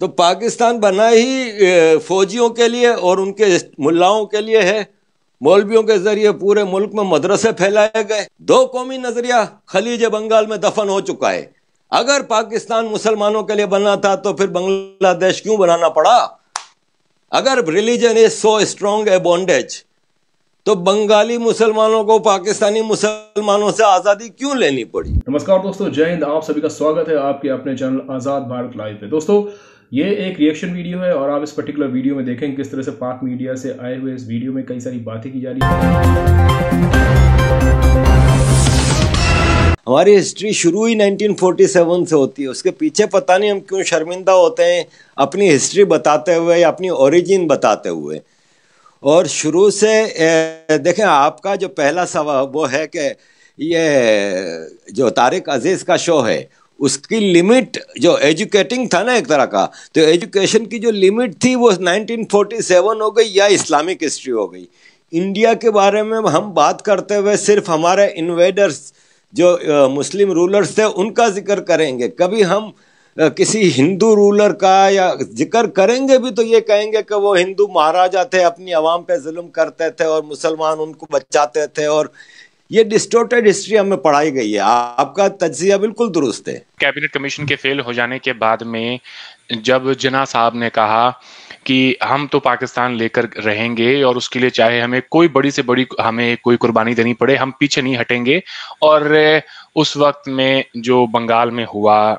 تو پاکستان بنا ہی فوجیوں کے لیے اور ان کے ملاؤں کے لیے ہے. مولویوں کے ذریعے پورے ملک میں مدرسے پھیلائے گئے. دو قومی نظریہ خلیج بنگال میں دفن ہو چکا ہے. اگر پاکستان مسلمانوں کے لیے بننا تھا تو پھر بنگلہ دیش کیوں بنانا پڑا؟ اگر ریلیجن از سو اسٹرانگ اے بونڈیج تو بنگالی مسلمانوں کو پاکستانی مسلمانوں سے آزادی کیوں لینی پڑی؟ نمسکار دوستو، جے ہند. آپ سبھی کا سواگت ہے آپ کے اپنے چینل آزاد بھارت لائیو پہ. دوستو یہ ایک ریئیکشن ویڈیو ہے اور آپ اس پرٹیکولر ویڈیو میں دیکھیں کس طرح سے پاک میڈیا سے آئے ہوئے اس ویڈیو میں کئی ساری باتیں کی جا رہی ہیں. ہماری ہسٹری شروع ہی 1947 سے ہوتی ہے. اس کے پیچھے پتہ نہیں ہم کیوں شرمندہ ہوتے ہیں اپنی ہسٹری بتاتے ہوئے یا اپنی اوریجن بتاتے ہوئے. اور شروع سے دیکھیں، آپ کا جو پہلا سوال وہ ہے کہ یہ جو طارق عزیز کا شو ہے اس کی لمٹ جو ایجوکیٹنگ تھا نا ایک طرح کا، تو ایجوکیشن کی جو لمٹ تھی وہ 1947 ہو گئی یا اسلامک ہسٹری ہو گئی. انڈیا کے بارے میں ہم بات کرتے ہوئے صرف ہمارے انویڈرز جو مسلم رولرز تھے ان کا ذکر کریں گے. کبھی ہم کسی ہندو رولر کا یا ذکر کریں گے بھی تو یہ کہیں گے کہ وہ ہندو مہاراجا تھے، اپنی عوام پہ ظلم کرتے تھے اور مسلمان ان کو بچاتے تھے. اور یہ ڈسٹورٹڈ ہسٹری ہمیں پڑھائی گئی ہے. آپ کا تجزیہ بالکل درست ہے. کیبنٹ کمیشن کے فیل ہو جانے کے بعد میں جب جناح صاحب نے کہا کہ ہم تو پاکستان لے کر رہیں گے اور اس کے لیے چاہے ہمیں کوئی بڑی سے بڑی ہمیں کوئی قربانی دینی پڑے، ہم پیچھے نہیں ہٹیں گے. اور اس وقت میں جو بنگال میں ہوا،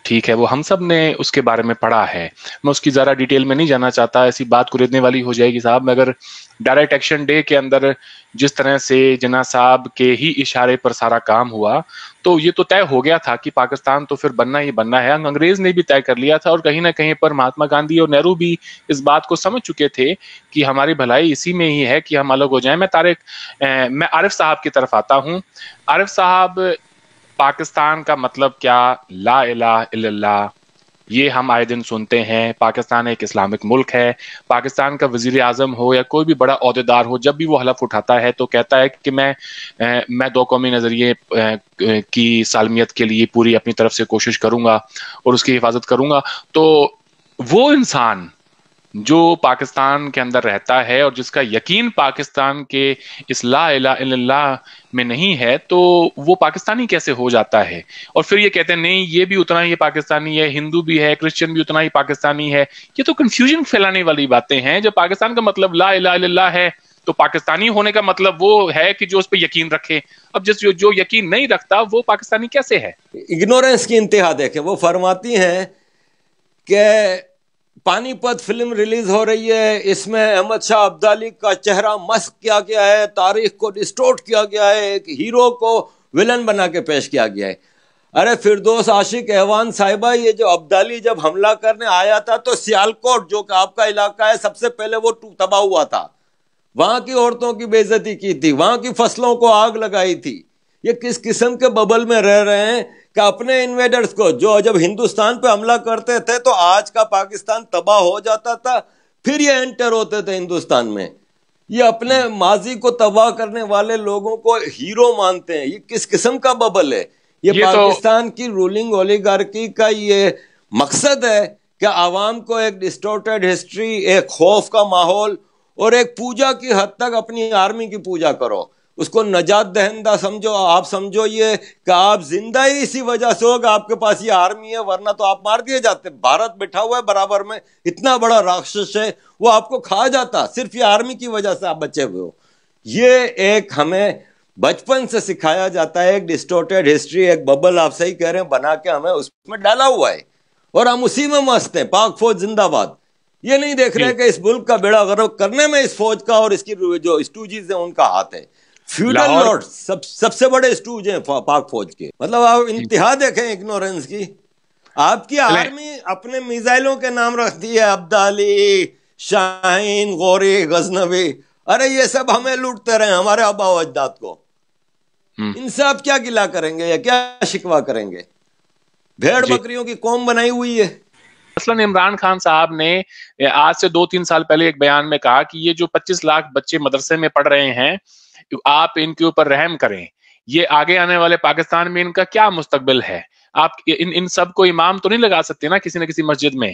ٹھیک ہے، وہ ہم سب نے اس کے بارے میں پڑھا ہے. میں اس کی ذرا ڈیٹیل میں نہیں جانا چاہتا، ایسی بات کو ردنے والی ہو جائے گی صاحب. مگر ڈائریکٹ ایکشن ڈے کے اندر جس طرح سے جناح صاحب کے ہی اشارے پر سارا کام ہوا تو یہ تو طے ہو گیا تھا کہ پاکستان تو پھر بننا ہی بننا ہے. انگریز نے بھی طے کر لیا تھا اور کہیں نہ کہیں پر مہاتما گاندھی اور نہرو بھی اس بات کو سمجھ چکے تھے کہ ہماری بھلائی اسی میں ہی ہے کہ ہم الگ ہو جائیں. میں عارف صاحب کی طرف آتا ہوں. عارف صاحب، پاکستان کا مطلب کیا؟ لا الہ الا اللہ، یہ ہم آئے دن سنتے ہیں. پاکستان ایک اسلامک ملک ہے. پاکستان کا وزیر اعظم ہو یا کوئی بھی بڑا عہدیدار ہو، جب بھی وہ حلف اٹھاتا ہے تو کہتا ہے کہ میں دو قومی نظریے کی سالمیت کے لیے پوری اپنی طرف سے کوشش کروں گا اور اس کی حفاظت کروں گا. تو وہ انسان جو پاکستان کے اندر رہتا ہے اور جس کا یقین پاکستان کے اس لا الہ الا اللہ میں نہیں ہے، تو وہ پاکستانی کیسے ہو جاتا ہے؟ اور پھر یہ کہتے ہیں نہیں، یہ بھی اتنا ہی پاکستانی ہے، ہندو بھی ہے، کرسچن بھی اتنا ہی پاکستانی ہے. یہ تو کنفیوژن پھیلانے والی باتیں ہیں. جب پاکستان کا مطلب لا الہ الا اللہ ہے تو پاکستانی ہونے کا مطلب وہ ہے کہ جو اس پہ یقین رکھے. اب جو یقین نہیں رکھتا وہ پاکستانی کیسے ہے؟ اگنورنس کی انتہا دیکھیں. وہ فرماتی ہیں کہ پانی پت فلم ریلیز ہو رہی ہے، اس میں احمد شاہ ابدالی کا چہرہ مسخ کیا گیا ہے، تاریخ کو ڈسٹورٹ کیا گیا ہے، ایک ہیرو کو ولن بنا کے پیش کیا گیا ہے. ارے فردوس عاشق ایوان صاحبہ، یہ جو ابدالی جب حملہ کرنے آیا تھا تو سیالکوٹ جو کہ آپ کا علاقہ ہے، سب سے پہلے وہ تباہ ہوا تھا. وہاں کی عورتوں کی بے عزتی کی تھی، وہاں کی فصلوں کو آگ لگائی تھی. یہ کس قسم کے ببل میں رہ رہے ہیں کہ اپنے انویڈرز کو جو جب ہندوستان پہ حملہ کرتے تھے تو آج کا پاکستان تباہ ہو جاتا تھا، پھر یہ انٹر ہوتے تھے ہندوستان میں. یہ اپنے ماضی کو تباہ کرنے والے لوگوں کو ہیرو مانتے ہیں. یہ کس قسم کا ببل ہے؟ یہ پاکستان کی رولنگ اولیگارکی کا یہ مقصد ہے کہ عوام کو ایک ڈسٹورٹڈ ہسٹری، ایک خوف کا ماحول اور ایک پوجا کی حد تک اپنی آرمی کی پوجا کرو، اس کو نجات دہندہ سمجھو. آپ سمجھو یہ کہ آپ زندہ ہی اسی وجہ سے ہو کہ آپ کے پاس یہ آرمی ہے، ورنہ تو آپ مار دیے جاتے. بھارت بٹھا ہوا ہے برابر میں، اتنا بڑا راکشس ہے، وہ آپ کو کھا جاتا. صرف یہ آرمی کی وجہ سے آپ بچے ہوئے ہو. یہ ایک ہمیں بچپن سے سکھایا جاتا ہے، ایک ڈسٹورٹڈ ہسٹری، ایک ببل آپ صحیح کہہ رہے ہیں بنا کے ہمیں اس میں ڈالا ہوا ہے اور ہم اسی میں مست ہیں. پاک فوج زندہ باد. یہ نہیں دیکھ رہے کہ اس ملک کا بیڑا غرق کرنے میں اس فوج کا اور اس کی جو اسٹوجز ہیں ان کا ہاتھ ہے. فیوڈل لارڈ سب سے بڑے اسٹوج ہیں پاک فوج کے. مطلب آپ انتہا دیکھیں اگنورنس کی. آپ کی آرمی اپنے میزائلوں کے نام رکھتی ہے، ابدالی، شاہین، غوری، غزنوی. ارے یہ سب ہمیں لوٹتے رہے، ہمارے آبا و اجداد کو. ان سے آپ کیا گلہ کریں گے یا کیا شکوہ کریں گے؟ بھیڑ بکریوں کی قوم بنائی ہوئی ہے. مثلا عمران خان صاحب نے آج سے 2-3 سال پہلے ایک بیان میں کہا کہ یہ جو 25 لاکھ بچے مدرسے میں پڑھ رہے ہیں، آپ ان کے اوپر رحم کریں. یہ آگے آنے والے پاکستان میں ان کا کیا مستقبل ہے؟ آپ ان سب کو امام تو نہیں لگا سکتے نا کسی نہ کسی مسجد میں.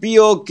POK,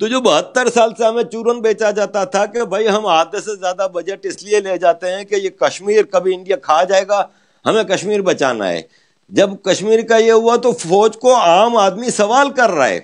تو جو 72 سال سے ہمیں چورن بیچا جاتا تھا کہ بھائی ہم آدھے سے زیادہ بجٹ اس لیے لے جاتے ہیں کہ یہ کشمیر کبھی انڈیا کھا جائے گا، ہمیں کشمیر بچانا ہے. جب کشمیر کا یہ ہوا تو فوج کو عام آدمی سوال کر رہا ہے